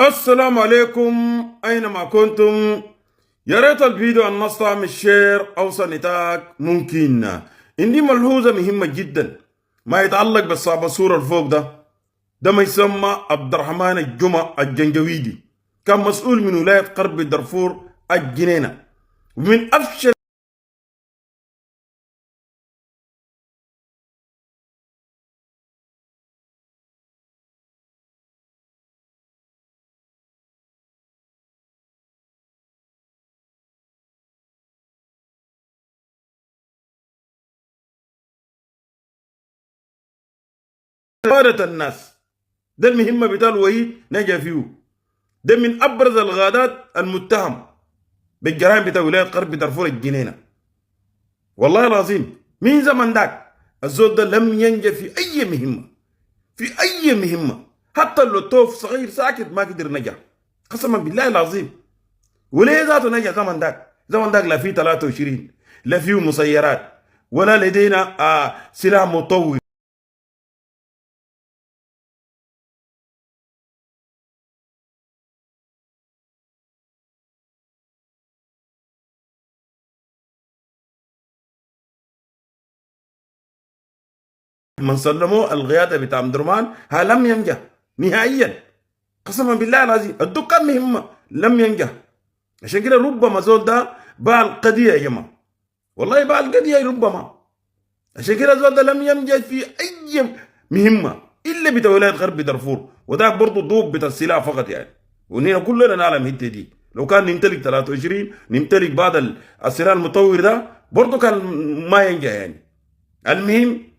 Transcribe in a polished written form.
السلام عليكم أينما كنتم. يا ريت الفيديو النص من الشير أوصل نتاج ممكن. عندي ملحوظة مهمة جدا ما يتعلق بالصابة الفوق ده ما يسمى عبد الرحمن الجمع الجنجويدي. كان مسؤول من ولاية غرب دارفور الجنينة، ومن أفشل قادة الناس. ده المهمة بتاع الوحيد نجا فيه. ده من أبرز الغادات المتهم بالجرائم بتاع ولاية غرب دارفور الجنينة. والله العظيم من زمن داك الزول ده لم ينجح في أي مهمة، في أي مهمة. حتى لو توف صغير ساكت ما قدر نجح، قسما بالله العظيم. وليه ذاته نجح زمن داك؟ زمن داك لا في 23، لا فيه مسيرات، ولا لدينا سلاح مطور. من سلموا القيادة بتاع مدرمان لم ينجح نهائيا. قسما بالله العظيم الدكان مهمة لم ينجح. عشان كده ربما زول ده باع القضية يا جماعة، والله باع القضية ربما. عشان كده زول ده لم ينجح في اي مهمه الا بتاع ولايه غرب دارفور، وذاك برضه ضوء بتاع السلاح فقط يعني. ونحن كلنا نعلم الحته دي. لو كان نمتلك 23 نمتلك بعض السلاح المطور ده برضه كان ما ينجح يعني. المهم